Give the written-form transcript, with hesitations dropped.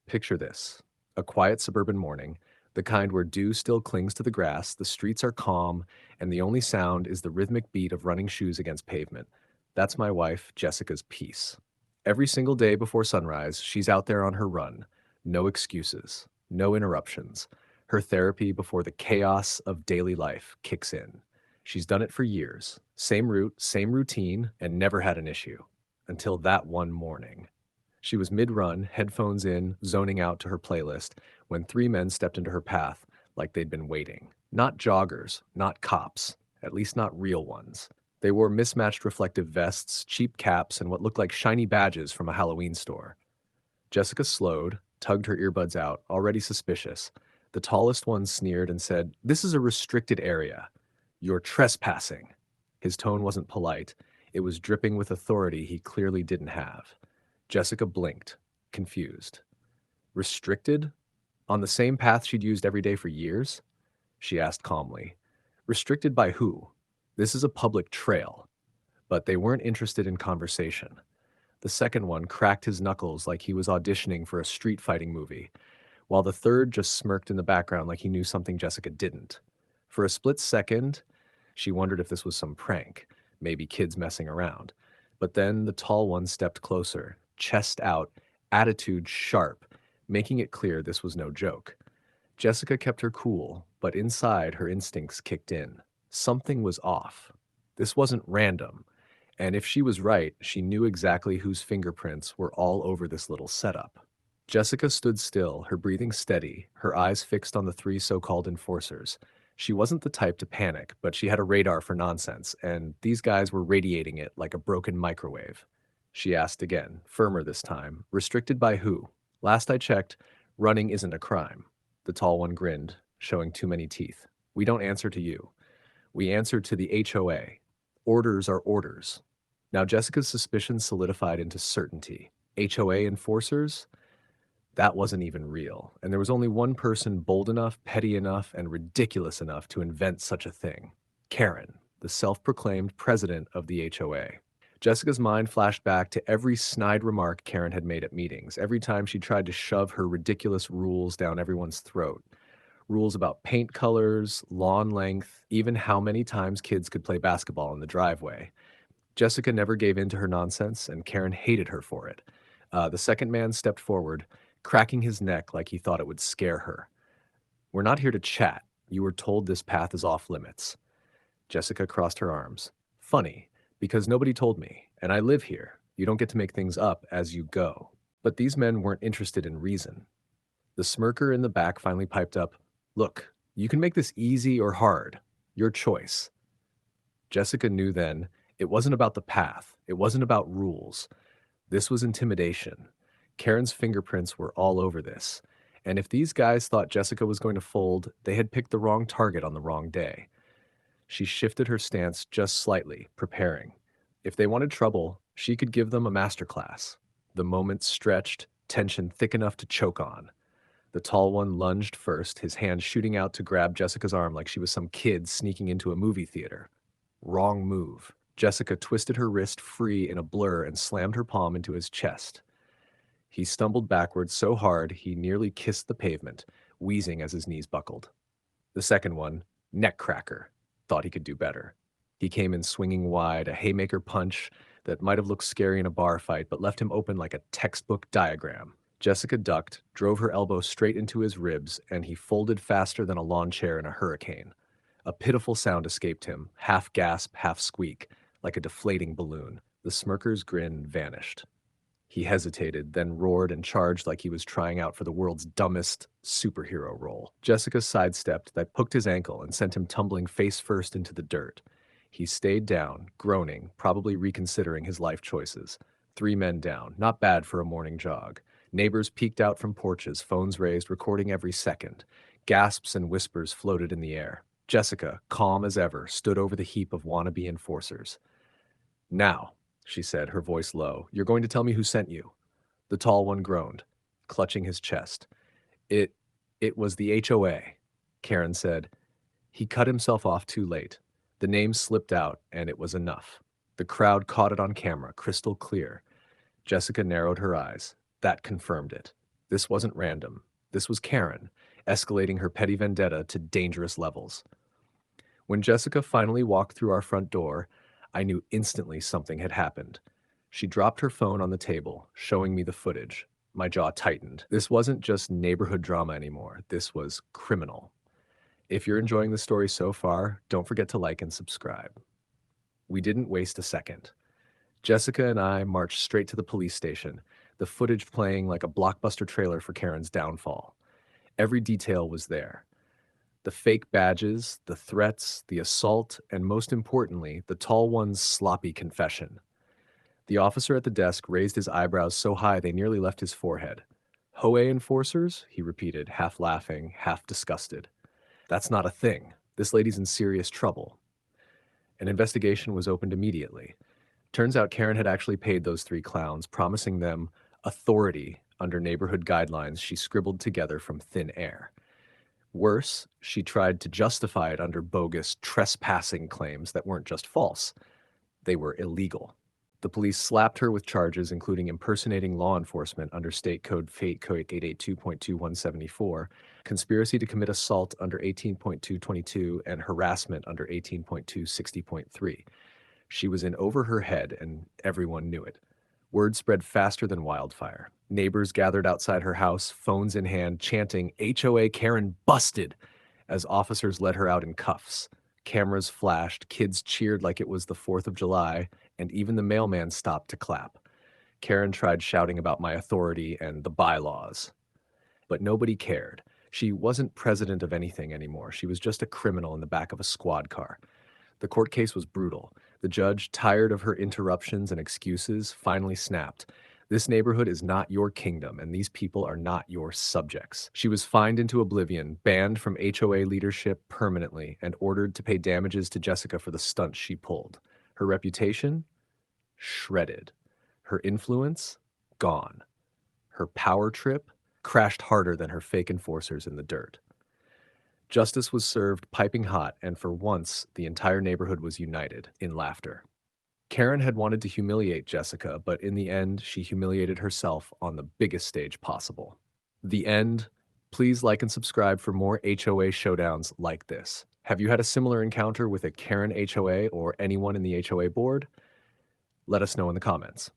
Picture this: a quiet suburban morning, the kind where dew still clings to the grass, the streets are calm, and the only sound is the rhythmic beat of running shoes against pavement. That's my wife, Jessica's peace. Every single day before sunrise, she's out there on her run. No excuses, no interruptions. Her therapy before the chaos of daily life kicks in. She's done it for years. Same route, same routine, and never had an issue. Until that one morning. She was mid-run, headphones in, zoning out to her playlist, when three men stepped into her path like they'd been waiting. Not joggers, not cops, at least not real ones. They wore mismatched reflective vests, cheap caps, and what looked like shiny badges from a Halloween store. Jessica slowed, tugged her earbuds out, already suspicious. The tallest one sneered and said, "This is a restricted area. You're trespassing." His tone wasn't polite. It was dripping with authority he clearly didn't have. Jessica blinked, confused. Restricted? On the same path she'd used every day for years? She asked calmly. Restricted by who? This is a public trail. But they weren't interested in conversation. The second one cracked his knuckles like he was auditioning for a street fighting movie, while the third just smirked in the background like he knew something Jessica didn't. For a split second, she wondered if this was some prank, maybe kids messing around. But then the tall one stepped closer, chest out, attitude sharp, making it clear this was no joke. Jessica kept her cool, but inside her instincts kicked in. Something was off. This wasn't random. And if she was right, she knew exactly whose fingerprints were all over this little setup. Jessica stood still, her breathing steady, her eyes fixed on the three so-called enforcers. She wasn't the type to panic, but she had a radar for nonsense, and these guys were radiating it like a broken microwave. She asked again, firmer this time. Restricted by who? Last I checked, running isn't a crime. The tall one grinned, showing too many teeth. We don't answer to you. We answer to the HOA. Orders are orders. Now Jessica's suspicions solidified into certainty. HOA enforcers? That wasn't even real, and there was only one person bold enough, petty enough, and ridiculous enough to invent such a thing. Karen, the self-proclaimed president of the HOA. Jessica's mind flashed back to every snide remark Karen had made at meetings, every time she tried to shove her ridiculous rules down everyone's throat. Rules about paint colors, lawn length, even how many times kids could play basketball in the driveway. Jessica never gave in to her nonsense, and Karen hated her for it. The second man stepped forward, cracking his neck like he thought it would scare her. We're not here to chat. You were told this path is off limits. Jessica crossed her arms. Funny, because nobody told me, and I live here. You don't get to make things up as you go. But these men weren't interested in reason. The smirker in the back finally piped up, "Look, you can make this easy or hard. Your choice." Jessica knew then it wasn't about the path. It wasn't about rules. This was intimidation. Karen's fingerprints were all over this. And if these guys thought Jessica was going to fold, they had picked the wrong target on the wrong day. She shifted her stance just slightly, preparing. If they wanted trouble, she could give them a masterclass. The moment stretched, tension thick enough to choke on. The tall one lunged first, his hand shooting out to grab Jessica's arm like she was some kid sneaking into a movie theater. Wrong move. Jessica twisted her wrist free in a blur and slammed her palm into his chest. He stumbled backwards so hard he nearly kissed the pavement, wheezing as his knees buckled. The second one, neck cracker, thought he could do better. He came in swinging wide, a haymaker punch that might have looked scary in a bar fight but left him open like a textbook diagram. Jessica ducked, drove her elbow straight into his ribs, and he folded faster than a lawn chair in a hurricane. A pitiful sound escaped him, half gasp, half squeak, like a deflating balloon. The smirker's grin vanished. He hesitated, then roared and charged like he was trying out for the world's dumbest superhero role. Jessica sidestepped, that hooked his ankle and sent him tumbling face first into the dirt. He stayed down, groaning, probably reconsidering his life choices. Three men down, not bad for a morning jog. Neighbors peeked out from porches, phones raised, recording every second. Gasps and whispers floated in the air. Jessica, calm as ever, stood over the heap of wannabe enforcers. "Now," she said, her voice low, "you're going to tell me who sent you." The tall one groaned, clutching his chest. It, it was the HOA, Karen said. He cut himself off too late. The name slipped out, and it was enough. The crowd caught it on camera, crystal clear. Jessica narrowed her eyes. That confirmed it. This wasn't random. This was Karen, escalating her petty vendetta to dangerous levels. When Jessica finally walked through our front door, I knew instantly something had happened. She dropped her phone on the table, showing me the footage. My jaw tightened. This wasn't just neighborhood drama anymore. This was criminal. If you're enjoying the story so far, don't forget to like and subscribe. We didn't waste a second. Jessica and I marched straight to the police station, the footage playing like a blockbuster trailer for Karen's downfall. Every detail was there. The fake badges, the threats, the assault, and most importantly, the tall one's sloppy confession. The officer at the desk raised his eyebrows so high they nearly left his forehead. HOA enforcers? He repeated, half laughing, half disgusted. That's not a thing. This lady's in serious trouble. An investigation was opened immediately. Turns out Karen had actually paid those three clowns, promising them authority under neighborhood guidelines she scribbled together from thin air. Worse, she tried to justify it under bogus trespassing claims that weren't just false, they were illegal. The police slapped her with charges including impersonating law enforcement under State Code 882.2174, conspiracy to commit assault under 18.222, and harassment under 18.260.3. She was in over her head, and everyone knew it. Word spread faster than wildfire. Neighbors gathered outside her house, phones in hand, chanting, "HOA Karen busted!" as officers led her out in cuffs. Cameras flashed, kids cheered like it was the 4th of July, and even the mailman stopped to clap. Karen tried shouting about my authority and the bylaws. But nobody cared. She wasn't president of anything anymore. She was just a criminal in the back of a squad car. The court case was brutal. The judge, tired of her interruptions and excuses, finally snapped. This neighborhood is not your kingdom, and these people are not your subjects. She was fined into oblivion, banned from HOA leadership permanently, and ordered to pay damages to Jessica for the stunt she pulled. Her reputation? Shredded. Her influence? Gone. Her power trip? Crashed harder than her fake enforcers in the dirt. Justice was served piping hot, and for once, the entire neighborhood was united in laughter. Karen had wanted to humiliate Jessica, but in the end, she humiliated herself on the biggest stage possible. The end. Please like and subscribe for more HOA showdowns like this. Have you had a similar encounter with a Karen HOA or anyone in the HOA board? Let us know in the comments.